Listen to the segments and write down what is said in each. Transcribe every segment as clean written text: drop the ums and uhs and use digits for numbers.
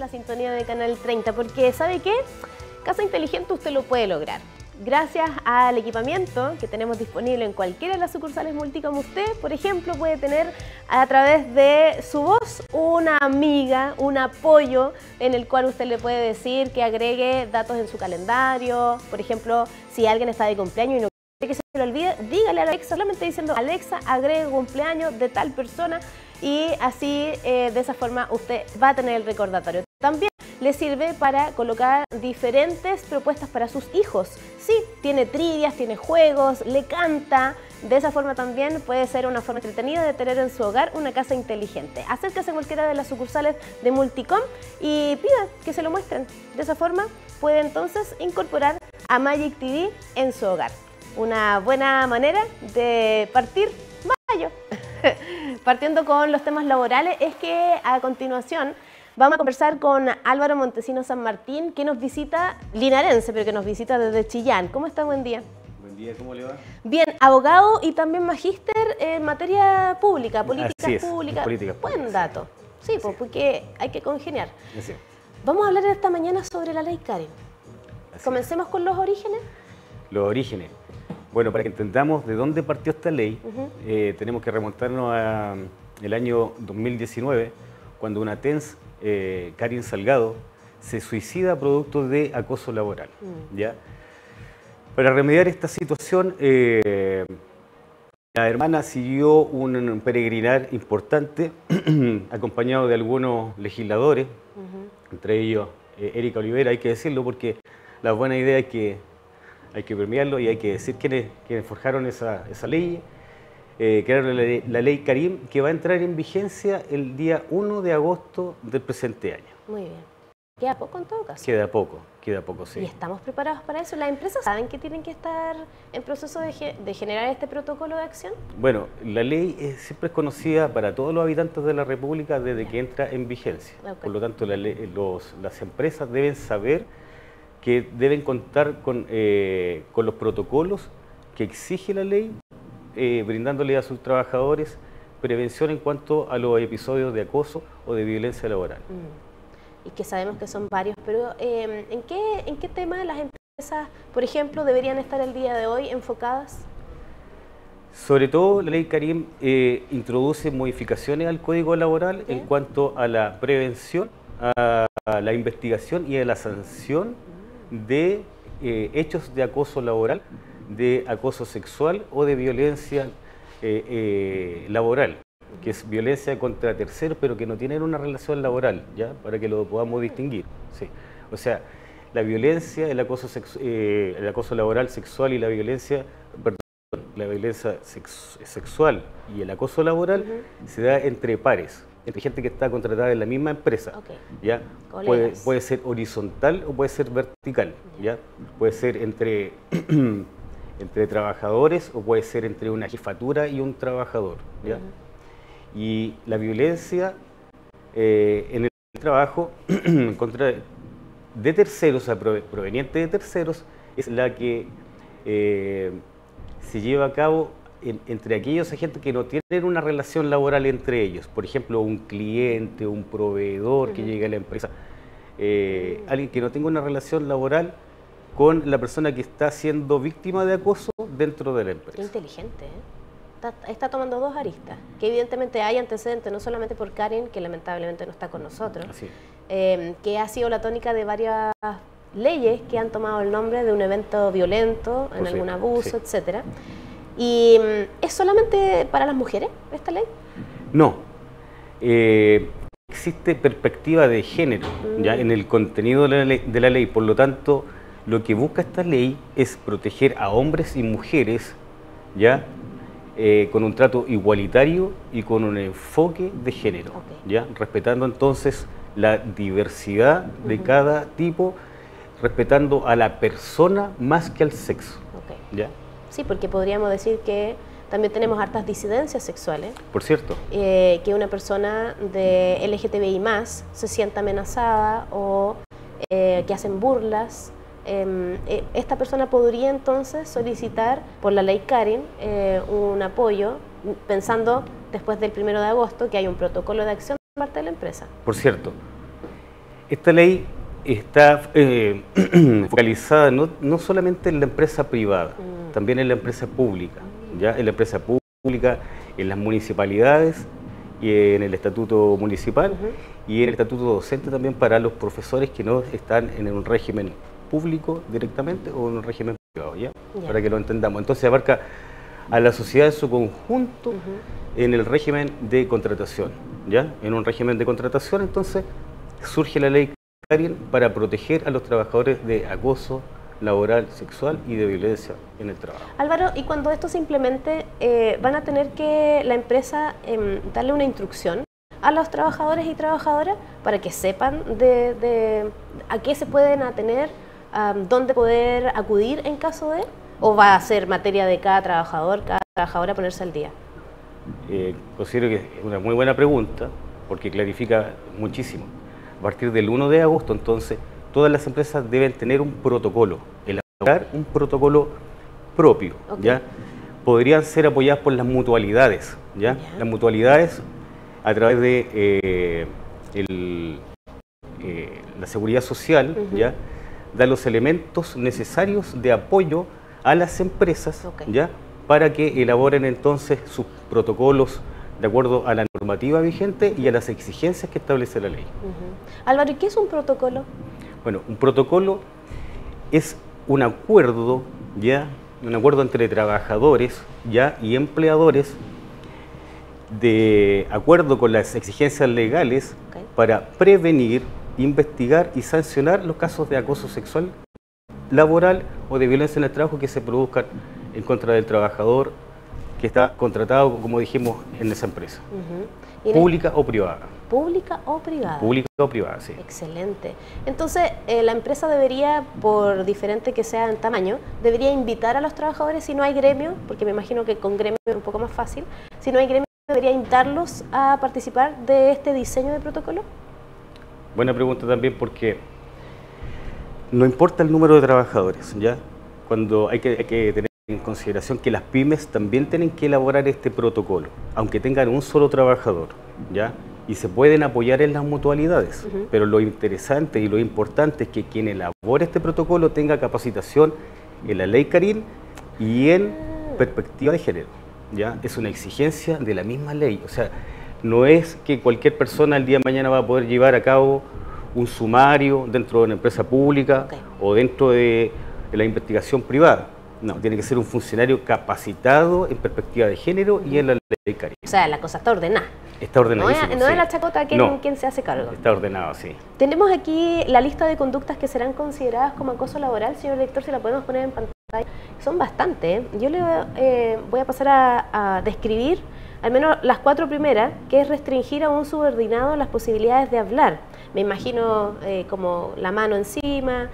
la sintonía de Canal 30, porque ¿sabe qué? Casa inteligente usted lo puede lograr. Gracias al equipamiento que tenemos disponible en cualquiera de las sucursales Multicom, usted, por ejemplo, puede tener a través de su voz una amiga, un apoyo en el cual usted le puede decir que agregue datos en su calendario. Por ejemplo, si alguien está de cumpleaños y no quiere que se le olvide, dígale a Alexa, solamente diciendo: Alexa, agrega cumpleaños de tal persona, y así de esa forma usted va a tener el recordatorio. También le sirve para colocar diferentes propuestas para sus hijos. Sí, tiene trivias, tiene juegos, le canta. De esa forma también puede ser una forma entretenida de tener en su hogar una casa inteligente. Acérquese a cualquiera de las sucursales de Multicom y pida que se lo muestren. De esa forma puede entonces incorporar a Magic TV en su hogar. Una buena manera de partir mayo. Partiendo con los temas laborales, es que a continuación vamos a conversar con Álvaro Montesino San Martín, que nos visita, linarense, pero que nos visita desde Chillán. ¿Cómo está? Buen día. Buen día, ¿cómo le va? Bien, abogado y también magíster en materia pública, políticas públicas. Buen dato. Sí, pues, porque hay que congeniar. Así. Vamos a hablar esta mañana sobre la ley Karen. Comencemos con los orígenes. Los orígenes. Bueno, para que entendamos de dónde partió esta ley, tenemos que remontarnos al año 2019, cuando una TENS, Karen Salgado, se suicida producto de acoso laboral. ¿Ya? Para remediar esta situación, la hermana siguió un peregrinar importante, acompañado de algunos legisladores, entre ellos Erika Olivera, hay que decirlo, porque la buena idea es que hay que premiarlo y hay que decir quiénes forjaron esa ley, crearon la ley Karim, que va a entrar en vigencia el día 1 de agosto del presente año. Muy bien. Queda poco en todo caso. Queda poco, sí. ¿Y estamos preparados para eso? ¿Las empresas saben que tienen que estar en proceso de generar este protocolo de acción? Bueno, la ley siempre es conocida para todos los habitantes de la República desde que entra en vigencia. Okay. Por lo tanto, las empresas deben saber que deben contar con los protocolos que exige la ley, brindándole a sus trabajadores prevención en cuanto a los episodios de acoso o de violencia laboral. Y que sabemos que son varios, pero ¿en qué tema las empresas, por ejemplo, deberían estar el día de hoy enfocadas? Sobre todo, la ley Karim introduce modificaciones al Código Laboral en cuanto a la prevención, a la investigación y a la sanción de hechos de acoso laboral, de acoso sexual o de violencia laboral, que es violencia contra terceros, pero que no tienen una relación laboral, ¿ya? Para que lo podamos distinguir. Sí. O sea, la violencia, el acoso laboral sexual y la violencia, sexual y el acoso laboral se da entre pares, entre gente que está contratada en la misma empresa. ¿Ya? Puede ser horizontal o puede ser vertical. ¿Ya? Puede ser entre trabajadores o puede ser entre una jefatura y un trabajador. ¿Ya? Y la violencia en el trabajo contra de terceros, o sea, proveniente de terceros, es la que se lleva a cabo entre aquellos agentes que no tienen una relación laboral entre ellos. Por ejemplo, un cliente, un proveedor que llega a la empresa, alguien que no tenga una relación laboral con la persona que está siendo víctima de acoso dentro de la empresa. Qué inteligente, ¿eh? Está tomando dos aristas, que evidentemente hay antecedentes, no solamente por Karen, que lamentablemente no está con nosotros, que ha sido la tónica de varias leyes que han tomado el nombre de un evento violento, en algún abuso, etcétera. ¿Y es solamente para las mujeres esta ley? No. Existe perspectiva de género ya en el contenido de la ley, por lo tanto, lo que busca esta ley es proteger a hombres y mujeres, ¿ya? Con un trato igualitario y con un enfoque de género, ¿ya? Respetando entonces la diversidad de cada tipo, respetando a la persona más que al sexo. ¿Ya? Sí, porque podríamos decir que también tenemos hartas disidencias sexuales. Por cierto. Que una persona de LGTBI+ se sienta amenazada o que hacen burlas. Esta persona podría entonces solicitar por la ley Karen un apoyo, pensando después del 1 de agosto que hay un protocolo de acción por parte de la empresa. Por cierto, Esta ley está focalizada no solamente en la empresa privada, también en la empresa pública, ¿ya? En la empresa pública, en las municipalidades y en el estatuto municipal y en el estatuto docente también para los profesores que no están en un régimen público directamente o en un régimen privado, ¿ya? Para que lo entendamos. Entonces abarca a la sociedad en su conjunto en el régimen de contratación, ¿ya? En un régimen de contratación, entonces, surge la ley Karin para proteger a los trabajadores de acoso laboral, sexual y de violencia en el trabajo. Álvaro, y cuando esto se implemente, ¿van a tener que la empresa darle una instrucción a los trabajadores y trabajadoras para que sepan a qué se pueden atener, dónde poder acudir en caso de, o va a ser materia de cada trabajador, cada trabajadora ponerse al día? Considero que es una muy buena pregunta porque clarifica muchísimo. A partir del 1 de agosto, entonces, todas las empresas deben tener un protocolo, elaborar un protocolo propio, ¿ya? Podrían ser apoyadas por las mutualidades, ¿ya? Las mutualidades, a través de la seguridad social, ¿ya? Da los elementos necesarios de apoyo a las empresas, ¿ya? Para que elaboren entonces sus protocolos de acuerdo a la normativa vigente y a las exigencias que establece la ley. Álvaro, ¿y qué es un protocolo? Bueno, un protocolo es un acuerdo, ¿ya? Un acuerdo entre trabajadores, ¿ya? Y empleadores de acuerdo con las exigencias legales para prevenir, investigar y sancionar los casos de acoso sexual, laboral o de violencia en el trabajo que se produzcan en contra del trabajador que está contratado, como dijimos, en esa empresa. ¿Pública o privada? ¿Pública o privada? Pública o privada, sí. Excelente. Entonces, la empresa debería, por diferente que sea en tamaño, debería invitar a los trabajadores, si no hay gremio, porque me imagino que con gremio es un poco más fácil, si no hay gremio, debería invitarlos a participar de este diseño de protocolo. Buena pregunta también, porque no importa el número de trabajadores, ¿ya? Cuando hay que tener en consideración que las pymes también tienen que elaborar este protocolo, aunque tengan un solo trabajador, ¿ya? Y se pueden apoyar en las mutualidades, pero lo interesante y lo importante es que quien elabore este protocolo tenga capacitación en la ley Karin y en perspectiva de género, ¿ya? Es una exigencia de la misma ley, o sea, no es que cualquier persona el día de mañana va a poder llevar a cabo un sumario dentro de una empresa pública o dentro de la investigación privada. No, tiene que ser un funcionario capacitado en perspectiva de género y en la ley Karin. O sea, la cosa está ordenada. Está ordenadísimo. No es la chacota quien se hace cargo. Está ordenado, sí. Tenemos aquí la lista de conductas que serán consideradas como acoso laboral. Señor director, si la podemos poner en pantalla. Son bastantes. Yo le voy a pasar a describir al menos las 4 primeras, que es restringir a un subordinado las posibilidades de hablar. Me imagino como la mano encima,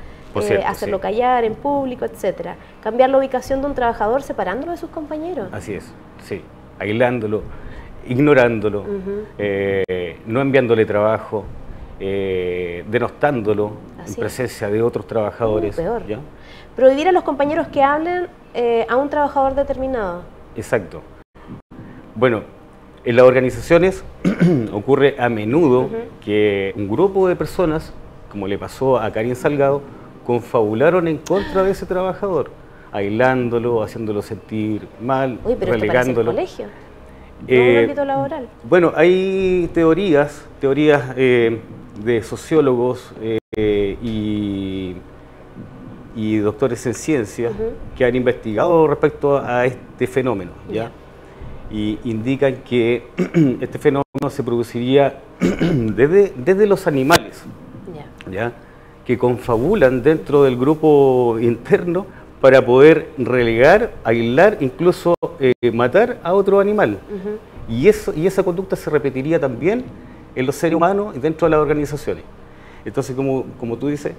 hacerlo callar en público, etcétera. Cambiar la ubicación de un trabajador separándolo de sus compañeros. Así es, sí. Aislándolo, ignorándolo, no enviándole trabajo, denostándolo en presencia de otros trabajadores. Peor. ¿Ya? Prohibir a los compañeros que hablen a un trabajador determinado. Exacto. Bueno, en las organizaciones ocurre a menudo que un grupo de personas, como le pasó a Karin Salgado, confabularon en contra de ese trabajador, aislándolo, haciéndolo sentir mal, relegándolo. Esto parece el colegio, no un ámbito laboral. Bueno, hay teorías de sociólogos y doctores en ciencia que han investigado respecto a este fenómeno, ¿ya? Y indican que este fenómeno se produciría desde los animales, ¿ya? Que confabulan dentro del grupo interno para poder relegar, aislar, incluso matar a otro animal. Y esa conducta se repetiría también en los seres humanos y dentro de las organizaciones. Entonces, como tú dices,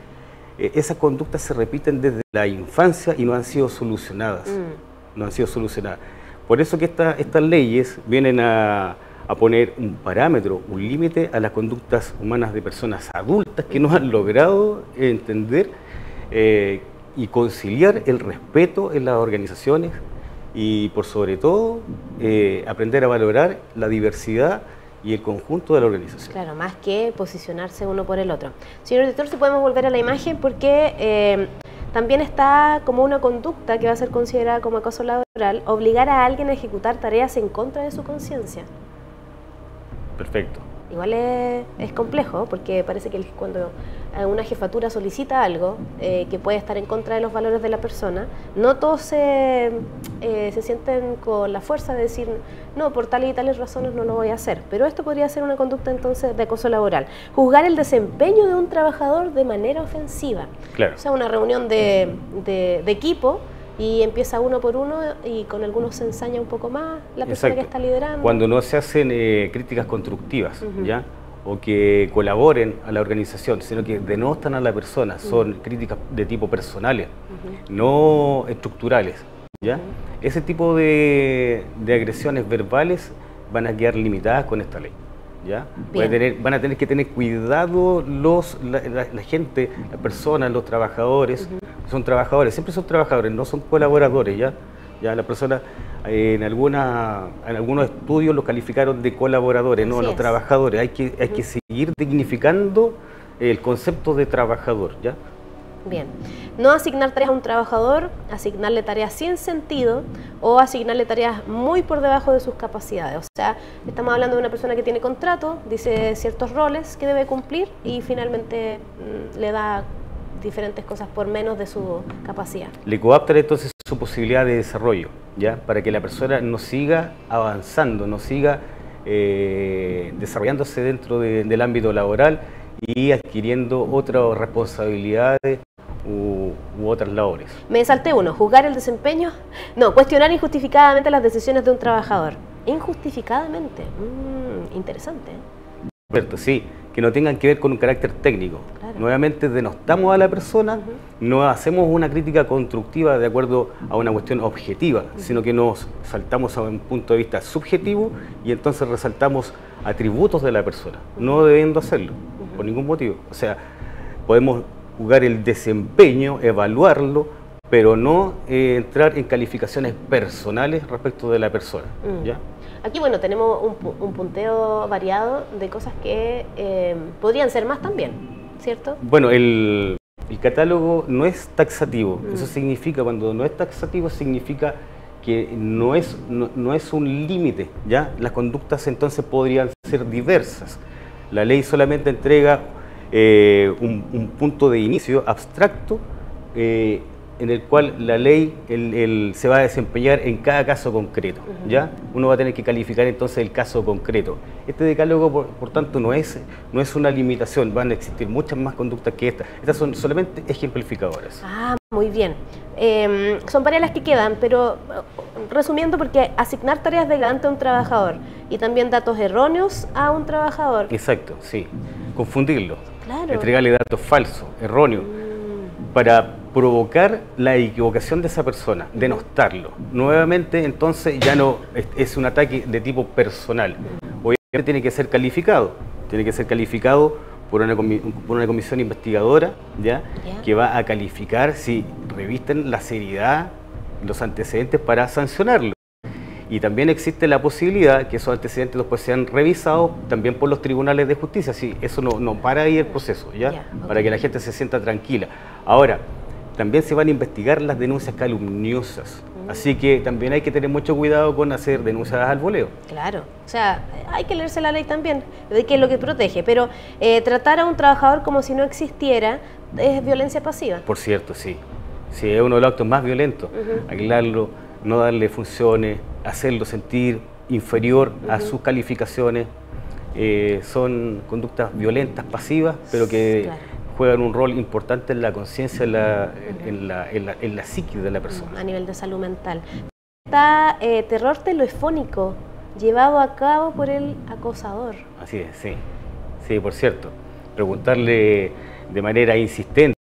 esas conductas se repiten desde la infancia y no han sido solucionadas. No han sido solucionadas. Por eso que estas leyes vienen a poner un parámetro, un límite a las conductas humanas de personas adultas que no han logrado entender y conciliar el respeto en las organizaciones y por sobre todo aprender a valorar la diversidad y el conjunto de la organización. Claro, más que posicionarse uno por el otro. Señor director, si podemos volver a la imagen, porque también está como una conducta que va a ser considerada como acoso laboral, obligar a alguien a ejecutar tareas en contra de su conciencia. Perfecto. Igual es complejo, porque parece que cuando una jefatura solicita algo que puede estar en contra de los valores de la persona, no todos se sienten con la fuerza de decir, no, por tales y tales razones no lo voy a hacer. Pero esto podría ser una conducta entonces de acoso laboral. Juzgar el desempeño de un trabajador de manera ofensiva. Claro. O sea, una reunión de equipo, y empieza uno por uno y con algunos se ensaña un poco más la persona que está liderando. Cuando no se hacen críticas constructivas, ¿ya? O que colaboren a la organización, sino que denostan a la persona, son críticas de tipo personales, no estructurales, ¿ya? Ese tipo de agresiones verbales van a quedar limitadas con esta ley, ¿ya? Van a tener que tener cuidado la gente, las personas, los trabajadores. Son trabajadores, siempre son trabajadores, no son colaboradores, ¿ya? Ya la persona, en algunos estudios los calificaron de colaboradores, no, los trabajadores. Hay que seguir dignificando el concepto de trabajador, ¿ya? Bien. No asignar tareas a un trabajador, asignarle tareas sin sentido o asignarle tareas muy por debajo de sus capacidades. O sea, estamos hablando de una persona que tiene contrato, dice ciertos roles que debe cumplir y finalmente le da diferentes cosas por menos de su capacidad. Le coaptan entonces su posibilidad de desarrollo, ¿ya? Para que la persona no siga avanzando, no siga desarrollándose dentro del ámbito laboral y adquiriendo otras responsabilidades u otras labores. Me salté uno, juzgar el desempeño, no, cuestionar injustificadamente las decisiones de un trabajador. Injustificadamente, interesante. Cierto, sí, que no tengan que ver con un carácter técnico. Claro. Nuevamente denostamos a la persona, no hacemos una crítica constructiva de acuerdo a una cuestión objetiva, sino que nos saltamos a un punto de vista subjetivo y entonces resaltamos atributos de la persona, no debiendo hacerlo, por ningún motivo. O sea, podemos juzgar el desempeño, evaluarlo, pero no entrar en calificaciones personales respecto de la persona, ¿ya? Aquí, bueno, tenemos un punteo variado de cosas que podrían ser más también, ¿cierto? Bueno, el catálogo no es taxativo. Eso significa, cuando no es taxativo, significa que no es un límite, ¿ya? Las conductas entonces podrían ser diversas. La ley solamente entrega un punto de inicio abstracto en el cual la ley se va a desempeñar en cada caso concreto, ¿ya? Uno va a tener que calificar entonces el caso concreto. Este decálogo, por tanto, no es una limitación, van a existir muchas más conductas que estas. Estas son solamente ejemplificadoras. Ah, muy bien. Son varias las que quedan, pero resumiendo, porque asignar tareas delante a un trabajador y también datos erróneos a un trabajador. Exacto, sí. Confundirlo. Claro. Entregarle datos falsos, erróneos, para provocar la equivocación de esa persona, denostarlo. Nuevamente, entonces, ya no es un ataque de tipo personal. Obviamente tiene que ser calificado por una comisión investigadora, ¿ya? Que va a calificar si revisten la seriedad, los antecedentes para sancionarlo. Y también existe la posibilidad que esos antecedentes después sean revisados también por los tribunales de justicia. Sí, eso no para ahí el proceso, ¿ya? Para que la gente se sienta tranquila. Ahora, también se van a investigar las denuncias calumniosas. Así que también hay que tener mucho cuidado con hacer denuncias al voleo. Claro, o sea, hay que leerse la ley también, de qué es lo que protege, pero tratar a un trabajador como si no existiera es violencia pasiva. Por cierto, sí. Sí, es uno de los actos más violentos. Aislarlo, no darle funciones, hacerlo sentir inferior a sus calificaciones. Son conductas violentas, pasivas, pero que juegan un rol importante en la conciencia, en la psique de la persona. A nivel de salud mental. Está terror telefónico llevado a cabo por el acosador. Así es, sí. Sí, por cierto. Preguntarle de manera insistente,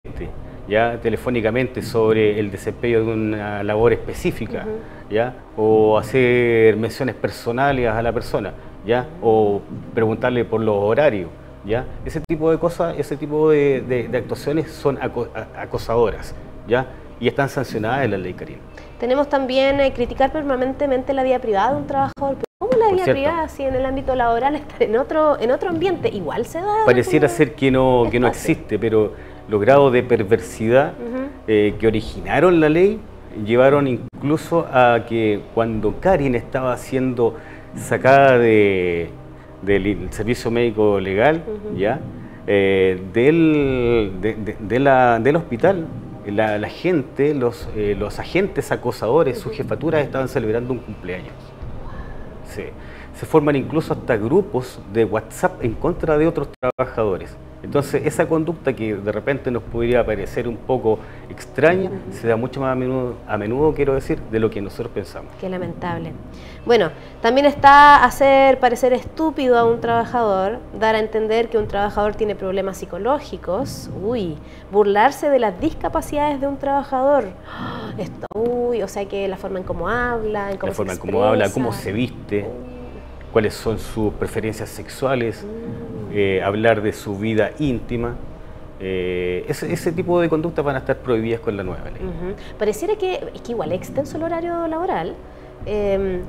ya telefónicamente, sobre el desempeño de una labor específica, ¿ya? O hacer menciones personales a la persona, ¿ya? O preguntarle por los horarios, ¿ya? Ese tipo de cosas, ese tipo de actuaciones son acosadoras, ¿ya? Y están sancionadas en la ley, Karina. Tenemos también criticar permanentemente la vida privada de un trabajador. ¿Cómo la por vida cierto. privada, si en el ámbito laboral estar en otro ambiente, igual se da. Pareciera como ser que no espacio. existe, pero los grados de perversidad Ujú. que originaron la ley llevaron incluso a que cuando Karin estaba siendo sacada del servicio médico legal, Ujú. ¿ya? Del hospital, la gente, los agentes acosadores, sus jefaturas estaban celebrando un cumpleaños. Sí. Se forman incluso hasta grupos de WhatsApp en contra de otros trabajadores. Entonces, esa conducta que de repente nos podría parecer un poco extraña, se da mucho más a menudo, quiero decir, de lo que nosotros pensamos. Qué lamentable. Bueno, también está hacer parecer estúpido a un trabajador, dar a entender que un trabajador tiene problemas psicológicos, burlarse de las discapacidades de un trabajador, o sea que la forma en cómo habla, en cómo La forma se en cómo habla, expresa. cómo se viste, cuáles son sus preferencias sexuales, hablar de su vida íntima. Ese tipo de conductas van a estar prohibidas con la nueva ley. Pareciera que es que igual es extenso el horario laboral,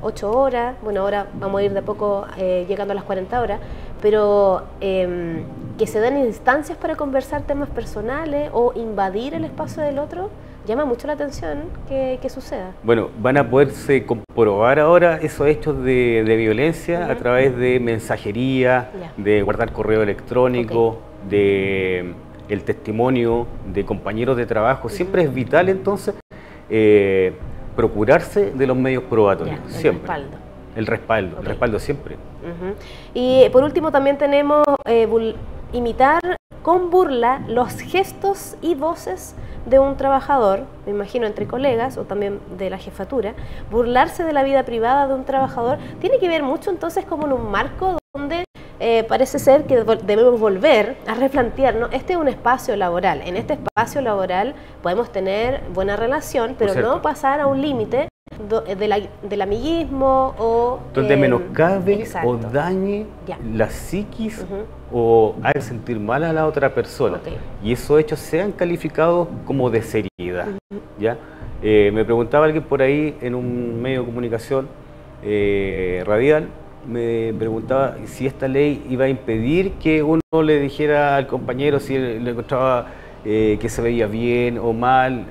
8 horas, bueno, ahora vamos a ir de a poco llegando a las 40 horas, pero que se den instancias para conversar temas personales o invadir el espacio del otro, llama mucho la atención que suceda. Bueno, van a poderse comprobar ahora esos hechos de violencia a través de mensajería, de guardar correo electrónico, de el testimonio de compañeros de trabajo. Siempre es vital entonces procurarse de los medios probatorios. Siempre. El respaldo siempre. Y por último también tenemos imitar con burla los gestos y voces de un trabajador, me imagino entre colegas o también de la jefatura. Burlarse de la vida privada de un trabajador tiene que ver mucho entonces como en un marco donde parece ser que debemos volver a replantearnos. Este es un espacio laboral, en este espacio laboral podemos tener buena relación, pero no pasar a un límite del amiguismo o donde menoscabe o dañe la psiquis o haga sentir mal a la otra persona y esos hechos sean calificados como de seriedad. ¿Ya? Me preguntaba alguien por ahí en un medio de comunicación radial, me preguntaba si esta ley iba a impedir que uno le dijera al compañero si le encontraba que se veía bien o mal,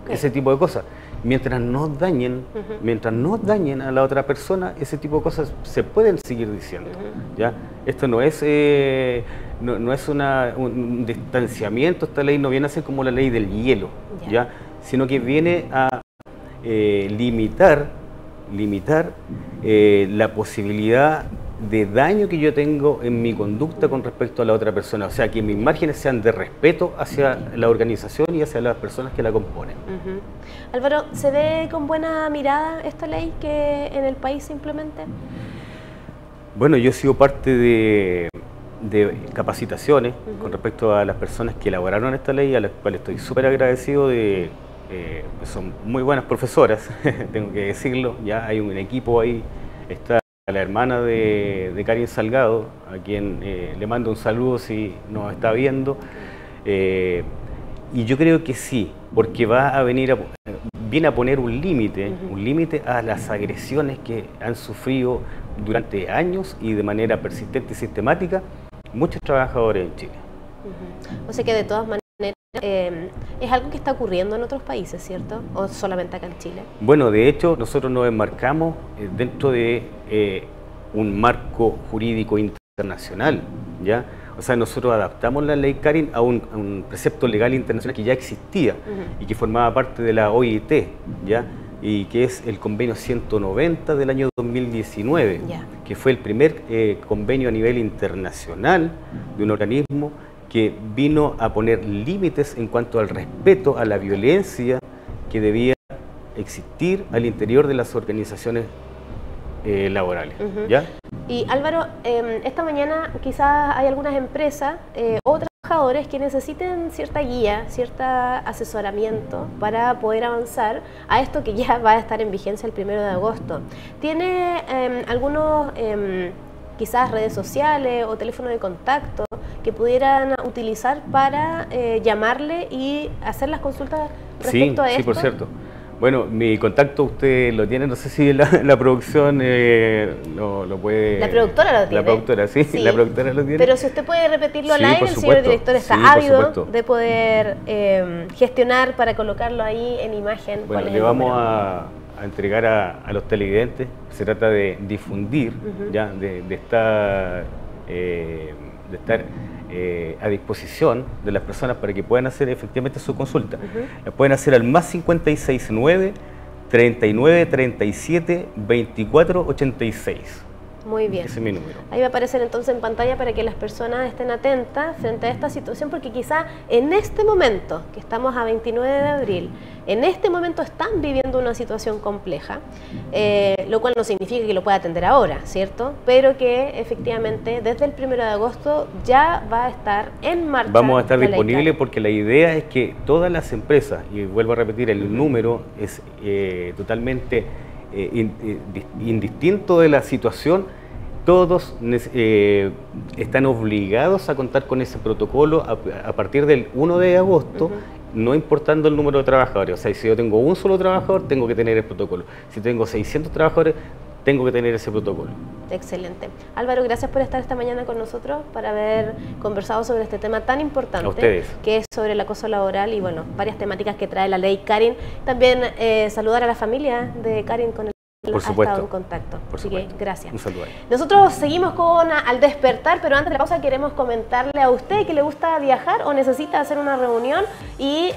ese tipo de cosas. Mientras no dañen a la otra persona, ese tipo de cosas se pueden seguir diciendo. ¿Ya? Esto no es, no es un distanciamiento, esta ley no viene a ser como la ley del hielo, ¿ya? Sino que viene a limitar la posibilidad de daño que yo tengo en mi conducta con respecto a la otra persona, o sea, que mis márgenes sean de respeto hacia la organización y hacia las personas que la componen. Álvaro, ¿se ve con buena mirada esta ley que en el país se implemente? Bueno, yo he sido parte de capacitaciones con respecto a las personas que elaboraron esta ley, a las cuales estoy súper agradecido son muy buenas profesoras, tengo que decirlo, ya hay un equipo ahí, está la hermana de Karin Salgado, a quien le mando un saludo si nos está viendo, y yo creo que sí, porque viene a poner un límite a las agresiones que han sufrido durante años y de manera persistente y sistemática muchos trabajadores en Chile. O sea que de todas maneras es algo que está ocurriendo en otros países, ¿cierto? ¿O solamente acá en Chile? Bueno, de hecho, nosotros nos enmarcamos dentro de un marco jurídico internacional, ¿ya? O sea, nosotros adaptamos la ley Karin a un precepto legal internacional que ya existía y que formaba parte de la OIT, ¿ya? Y que es el convenio 190 del año 2019, que fue el primer convenio a nivel internacional de un organismo que vino a poner límites en cuanto al respeto a la violencia que debía existir al interior de las organizaciones laborales. ¿Ya? Y Álvaro, esta mañana quizás hay algunas empresas o trabajadores que necesiten cierta guía, cierto asesoramiento para poder avanzar a esto que ya va a estar en vigencia el 1 de agosto. ¿Tiene algunos quizás redes sociales o teléfono de contacto que pudieran utilizar para llamarle y hacer las consultas respecto a esto? Sí, por cierto. Bueno, mi contacto usted lo tiene, no sé si la producción lo puede... La productora lo tiene. La productora, sí, la productora lo tiene. Pero si usted puede repetirlo al Sí, aire, por el señor supuesto. director está Sí, por ávido supuesto. de poder gestionar para colocarlo ahí en imagen. Bueno, ¿Cuál es le el vamos número? a entregar a los televidentes. Se trata de difundir, ya, de estar a disposición de las personas para que puedan hacer efectivamente su consulta. La pueden hacer al más 569 39 37 24 86. Muy bien. Ese es mi número. Ahí va a aparecer entonces en pantalla para que las personas estén atentas frente a esta situación, porque quizá en este momento, que estamos a 29 de abril, en este momento están viviendo una situación compleja, lo cual no significa que lo pueda atender ahora, ¿cierto? Pero que efectivamente desde el 1 de agosto ya va a estar en marcha. Vamos a estar la ley disponibles Karen. porque la idea es que todas las empresas, y vuelvo a repetir, el número es totalmente indistinto de la situación, todos están obligados a contar con ese protocolo a partir del 1 de agosto, no importando el número de trabajadores. O sea, si yo tengo un solo trabajador, tengo que tener el protocolo. Si tengo 600 trabajadores, tengo que tener ese protocolo. Excelente. Álvaro, gracias por estar esta mañana con nosotros, para haber conversado sobre este tema tan importante, A ustedes. que es sobre el acoso laboral y, bueno, varias temáticas que trae la ley Karen. También saludar a la familia de Karen con el que Por ha supuesto. estado en contacto. Por Así supuesto. que gracias. Un saludo ahí. Nosotros seguimos con Al Despertar, pero antes de la pausa queremos comentarle a usted que le gusta viajar o necesita hacer una reunión y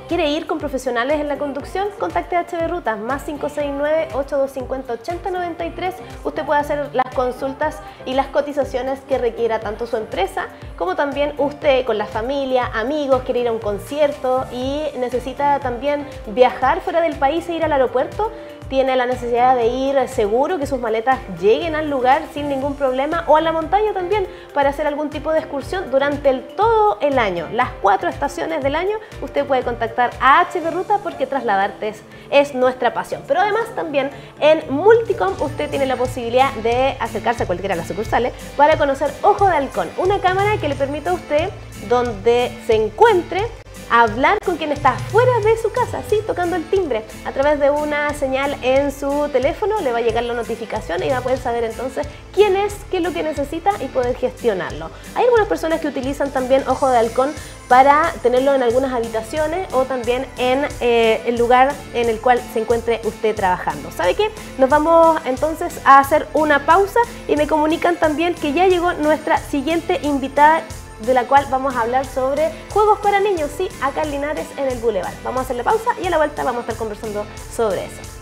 quiere ir con profesionales en la conducción. Contacte a HB Rutas, más 569-8250-8093. Usted puede hacer las consultas y las cotizaciones que requiera tanto su empresa como también usted con la familia, amigos, quiere ir a un concierto y necesita también viajar fuera del país e ir al aeropuerto. Tiene la necesidad de ir seguro, que sus maletas lleguen al lugar sin ningún problema, o a la montaña también para hacer algún tipo de excursión durante todo el año. Las 4 estaciones del año usted puede contactar a HB Ruta, porque trasladarte es nuestra pasión. Pero además también en Multicom usted tiene la posibilidad de acercarse a cualquiera de las sucursales para conocer Ojo de Halcón, una cámara que le permite a usted, donde se encuentre, hablar con quien está fuera de su casa, sí, tocando el timbre. A través de una señal en su teléfono le va a llegar la notificación y va a poder saber entonces quién es, qué es lo que necesita y poder gestionarlo. Hay algunas personas que utilizan también Ojo de Halcón para tenerlo en algunas habitaciones o también en el lugar en el cual se encuentre usted trabajando. ¿Sabe qué? Nos vamos entonces a hacer una pausa y me comunican también que ya llegó nuestra siguiente invitada, de la cual vamos a hablar sobre juegos para niños, sí, acá en Linares, en el Boulevard. Vamos a hacer la pausa y a la vuelta vamos a estar conversando sobre eso.